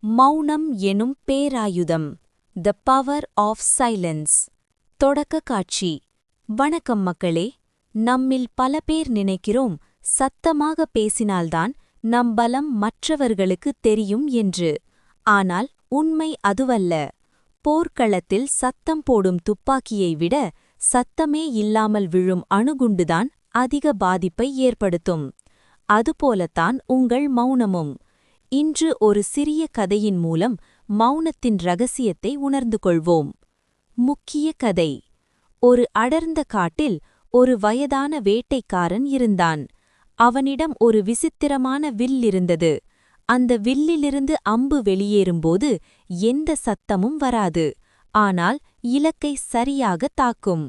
மௌனம் எனும் பேராயுதம். The power of silence. தொடக்க காட்சி. வணக்கம் மக்களே. நம்மில் பல பேர் நினைக்கிறோம், சத்தமாக பேசினால்தான் நம் பலம் மற்றவர்களுக்குத் தெரியும் என்று. ஆனால் உண்மை அதுவல்ல. போர்க்களத்தில் சத்தம் போடும் துப்பாக்கியை விட சத்தமே இல்லாமல் விழும் அணுகுண்டுதான் அதிக பாதிப்பை ஏற்படுத்தும். அதுபோலத்தான் உங்கள் மௌனமும். இன்று ஒரு சிறிய கதையின் மூலம் மௌனத்தின் ரகசியத்தை உணர்ந்து கொள்வோம். முக்கிய கதை. ஒரு அடர்ந்த காட்டில் ஒரு வயதான வேட்டைக்காரன் இருந்தான். அவனிடம் ஒரு விசித்திரமான வில் இருந்தது. அந்த வில்லிலிருந்து அம்பு வெளியேறும்போது எந்த சத்தமும் வராது, ஆனால் இலக்கை சரியாக தாக்கும்.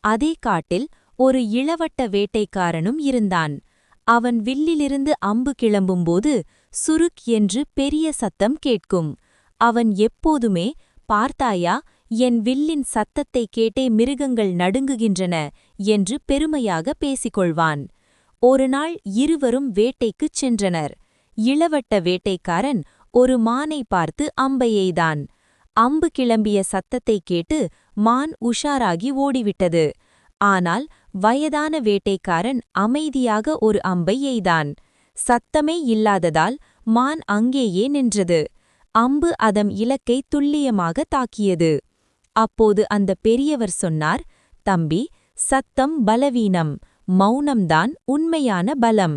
அதே காட்டில் ஒரு இளவட்ட வேட்டைக்காரனும் இருந்தான். அவன் வில்லிலிருந்து அம்பு கிளம்பும்போது சுருக் என்று பெரிய சத்தம் கேட்கும். அவன் எப்போதுமே, பார்த்தாயா, என் வில்லின் சத்தத்தை கேட்டே மிருகங்கள் நடுங்குகின்றன என்று பெருமையாக பேசிக்கொள்வான். ஒருநாள் இருவரும் வேட்டைக்குச் சென்றனர். இளவட்ட வேட்டைக்காரன் ஒரு மானை பார்த்து அம்பை எய்தான். அம்பு கிளம்பிய சத்தத்தை கேட்டு மான் உஷாராகி ஓடிவிட்டது. ஆனால் வயதான வேட்டைக்காரன் அமைதியாக ஒரு அம்பை எய்தான். சத்தமே இல்லாததால் மான் அங்கேயே நின்றது. அம்பு அதன் இலக்கை துல்லியமாக தாக்கியது. அப்போது அந்த பெரியவர் சொன்னார், தம்பி, சத்தம் பலவீனம், மௌனம்தான் உண்மையான பலம்.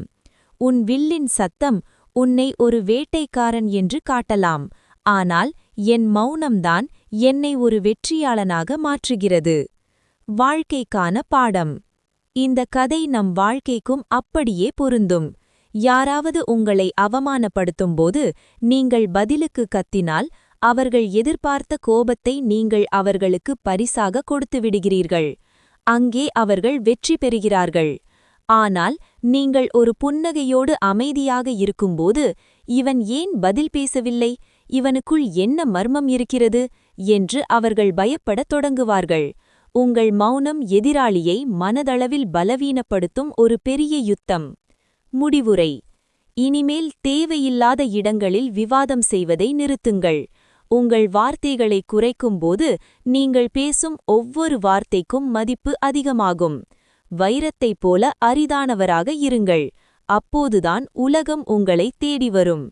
உன் வில்லின் சத்தம் உன்னை ஒரு வேட்டைக்காரன் என்று காட்டலாம், ஆனால் என் மௌனம்தான் என்னை ஒரு வெற்றியாளனாக மாற்றுகிறது. வாழ்க்கைக்கான பாடம். இந்த கதை நம் வாழ்க்கைக்கும் அப்படியே பொருந்தும். யாராவது உங்களை அவமானப்படுத்தும்போது நீங்கள் பதிலுக்கு கத்தினால், அவர்கள் எதிர்பார்த்த கோபத்தை நீங்கள் அவர்களுக்கு பரிசாக கொடுத்து விடுகிறீர்கள். அங்கே அவர்கள் வெற்றி பெறுகிறார்கள். ஆனால் நீங்கள் ஒரு புன்னகையோடு அமைதியாக இருக்கும்போது, இவன் ஏன் பதில் பேசவில்லை, இவனுக்குள் என்ன மர்மம் இருக்கிறது என்று அவர்கள் பயப்படத் தொடங்குவார்கள். உங்கள் மௌனம் எதிராளியை மனதளவில் பலவீனப்படுத்தும் ஒரு பெரிய யுத்தம். முடிவுரை. இனிமேல் தேவையில்லாத இடங்களில் விவாதம் செய்வதை நிறுத்துங்கள். உங்கள் வார்த்தைகளை குறைக்கும்போது நீங்கள் பேசும் ஒவ்வொரு வார்த்தைக்கும் மதிப்பு அதிகமாகும். வைரத்தைப் போல அரிதானவராக இருங்கள். அப்போதுதான் உலகம் உங்களை தேடி வரும்.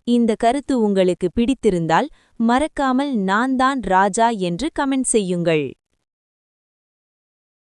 இந்த கருத்து உங்களுக்கு பிடித்திருந்தால் மறக்காமல் நான் தான் ராஜா என்று கமெண்ட் செய்யுங்கள்.